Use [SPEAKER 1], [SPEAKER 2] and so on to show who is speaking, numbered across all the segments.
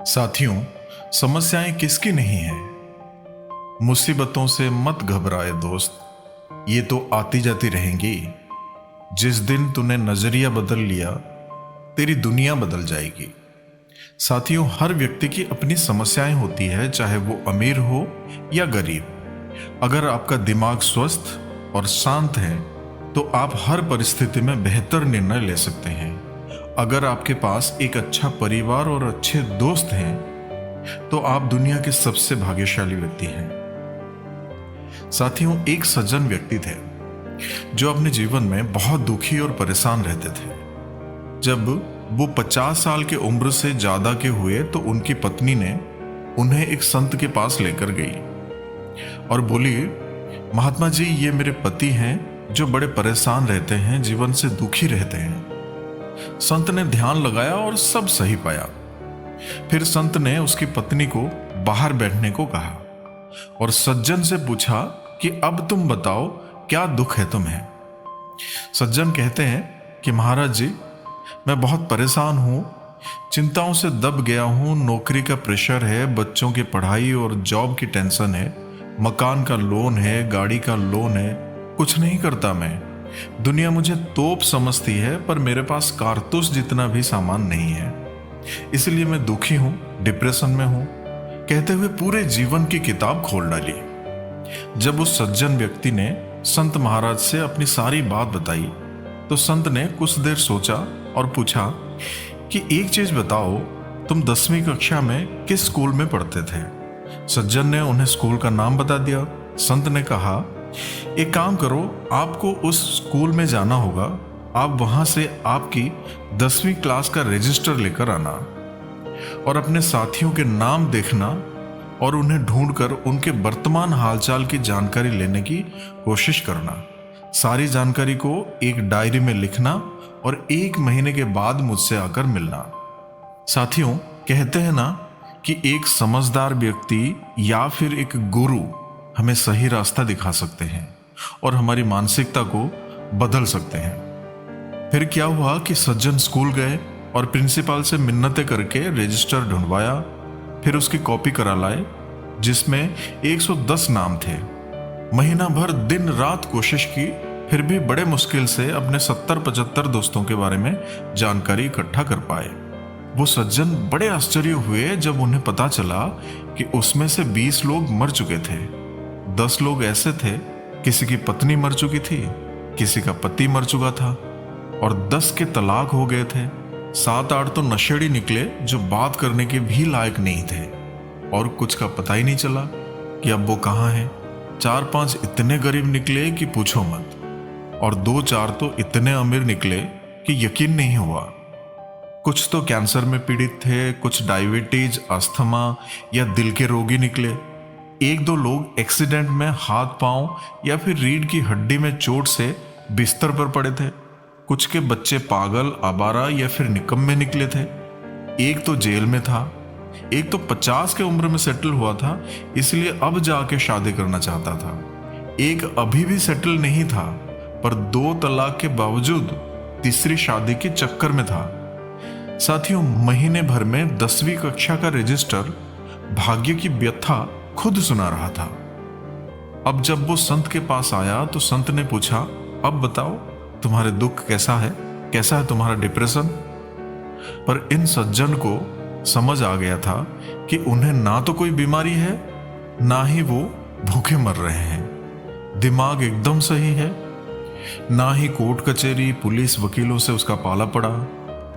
[SPEAKER 1] साथियों, समस्याएं किसकी नहीं है। मुसीबतों से मत घबराए दोस्त, ये तो आती जाती रहेंगी। जिस दिन तूने नजरिया बदल लिया, तेरी दुनिया बदल जाएगी। साथियों, हर व्यक्ति की अपनी समस्याएं होती है, चाहे वो अमीर हो या गरीब। अगर आपका दिमाग स्वस्थ और शांत है तो आप हर परिस्थिति में बेहतर निर्णय ले सकते हैं। अगर आपके पास एक अच्छा परिवार और अच्छे दोस्त हैं तो आप दुनिया के सबसे भाग्यशाली व्यक्ति हैं। साथियों, एक सज्जन व्यक्ति थे जो अपने जीवन में बहुत दुखी और परेशान रहते थे। जब वो 50 साल के उम्र से ज्यादा के हुए तो उनकी पत्नी ने उन्हें एक संत के पास लेकर गई और बोली, महात्मा जी, ये मेरे पति हैं जो बड़े परेशान रहते हैं, जीवन से दुखी रहते हैं। संत ने ध्यान लगाया और सब सही पाया। फिर संत ने उसकी पत्नी को बाहर बैठने को कहा और सज्जन से पूछा कि अब तुम बताओ, क्या दुख है तुम्हें। सज्जन कहते हैं कि महाराज जी, मैं बहुत परेशान हूं, चिंताओं से दब गया हूं। नौकरी का प्रेशर है, बच्चों की पढ़ाई और जॉब की टेंशन है, मकान का लोन है, गाड़ी का लोन है। कुछ नहीं करता मैं। दुनिया मुझे तोप समझती है, पर मेरे पास कारतूस जितना भी सामान नहीं है। इसलिए मैं दुखी हूं, डिप्रेशन में हूं। कहते हुए पूरे जीवन की किताब खोल डाली। जब उस सज्जन व्यक्ति ने संत महाराज से अपनी सारी बात बताई तो संत ने कुछ देर सोचा और पूछा कि एक चीज बताओ, तुम 10वीं कक्षा में किस स्कूल में पढ़ते थे। सज्जन ने उन्हें स्कूल का नाम बता दिया। संत ने कहा, एक काम करो, आपको उस स्कूल में जाना होगा, आप वहां से आपकी 10वीं क्लास का रजिस्टर लेकर आना और अपने साथियों के नाम देखना और उन्हें ढूंढकर उनके वर्तमान हालचाल की जानकारी लेने की कोशिश करना। सारी जानकारी को एक डायरी में लिखना और 1 महीने के बाद मुझसे आकर मिलना। साथियों, कहते हैं ना कि एक समझदार व्यक्ति या फिर एक गुरु हमें सही रास्ता दिखा सकते हैं और हमारी मानसिकता को बदल सकते हैं। फिर क्या हुआ कि सज्जन स्कूल गए और प्रिंसिपल से मिन्नतें करके रजिस्टर ढूंढवाया। फिर उसकी कॉपी करा लाए जिसमें 110 नाम थे। महीना भर दिन रात कोशिश की, फिर भी बड़े मुश्किल से अपने 70-75 दोस्तों के बारे में जानकारी इकट्ठा कर पाए। वो सज्जन बड़े आश्चर्य हुए जब उन्हें पता चला कि उसमें से 20 लोग मर चुके थे। 10 लोग ऐसे थे, किसी की पत्नी मर चुकी थी, किसी का पति मर चुका था और 10 के तलाक हो गए थे। 7-8 तो नशेड़ी निकले जो बात करने के भी लायक नहीं थे और कुछ का पता ही नहीं चला कि अब वो कहाँ हैं। 4-5 इतने गरीब निकले कि पूछो मत और 2-4 तो इतने अमीर निकले कि यकीन नहीं हुआ। कुछ तो कैंसर में पीड़ित थे, कुछ डायबिटीज, अस्थमा या दिल के रोगी निकले। 1-2 लोग एक्सीडेंट में हाथ पांव या फिर रीढ़ की हड्डी में चोट से बिस्तर पर पड़े थे। कुछ के बच्चे पागल, आवारा या फिर निकम्मे निकले थे। एक तो जेल में था, एक तो 50 के उम्र में सेटल हुआ था, इसलिए अब जाके शादी करना चाहता था। एक अभी भी सेटल नहीं था, पर 2 तलाक के बावजूद तीसरी शादी के चक्कर में था। साथियों, महीने भर में 10वीं कक्षा का रजिस्टर भाग्य की व्यथा खुद सुना रहा था। अब जब वो संत के पास आया तो संत ने पूछा, अब बताओ तुम्हारे दुख कैसा है तुम्हारा डिप्रेशन। पर इन सज्जन को समझ आ गया था कि उन्हें ना तो कोई बीमारी है, ना ही वो भूखे मर रहे हैं। दिमाग एकदम सही है, ना ही कोर्ट कचहरी, पुलिस, वकीलों से उसका पाला पड़ा।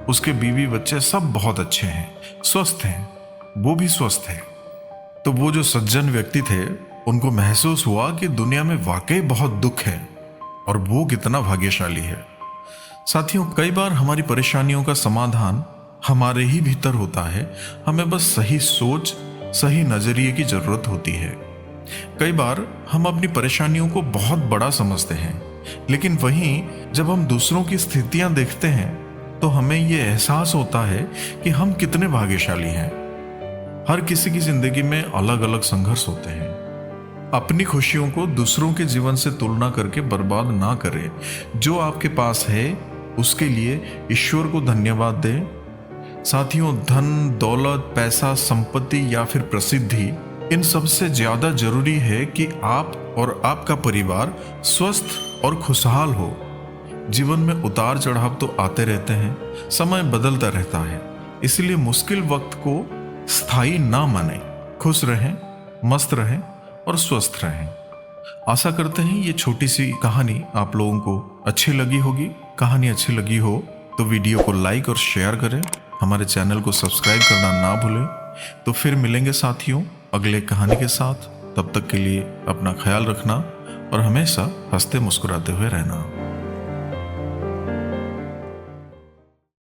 [SPEAKER 1] उसके बीवी बच्चे सब बहुत अच्छे हैं, स्वस्थ हैं, वो भी स्वस्थ है। तो वो जो सज्जन व्यक्ति थे, उनको महसूस हुआ कि दुनिया में वाकई बहुत दुख है और वो कितना भाग्यशाली है। साथियों, कई बार हमारी परेशानियों का समाधान हमारे ही भीतर होता है। हमें बस सही सोच, सही नजरिए की जरूरत होती है। कई बार हम अपनी परेशानियों को बहुत बड़ा समझते हैं, लेकिन वहीं जब हम दूसरों की स्थितियां देखते हैं तो हमें यह एहसास होता है कि हम कितने भाग्यशाली हैं। हर किसी की जिंदगी में अलग अलग संघर्ष होते हैं। अपनी खुशियों को दूसरों के जीवन से तुलना करके बर्बाद ना करें। जो आपके पास है उसके लिए ईश्वर को धन्यवाद दें। साथियों, धन, दौलत, पैसा, संपत्ति या फिर प्रसिद्धि, इन सबसे ज्यादा जरूरी है कि आप और आपका परिवार स्वस्थ और खुशहाल हो। जीवन में उतार चढ़ाव तो आते रहते हैं, समय बदलता रहता है, इसलिए मुश्किल वक्त को स्थायी ना माने। खुश रहें, मस्त रहें और स्वस्थ रहें। आशा करते हैं ये छोटी सी कहानी आप लोगों को अच्छी लगी होगी। कहानी अच्छी लगी हो तो वीडियो को लाइक और शेयर करें, हमारे चैनल को सब्सक्राइब करना ना भूलें। तो फिर मिलेंगे साथियों अगले कहानी के साथ। तब तक के लिए अपना ख्याल रखना और हमेशा हंसते मुस्कुराते हुए रहना।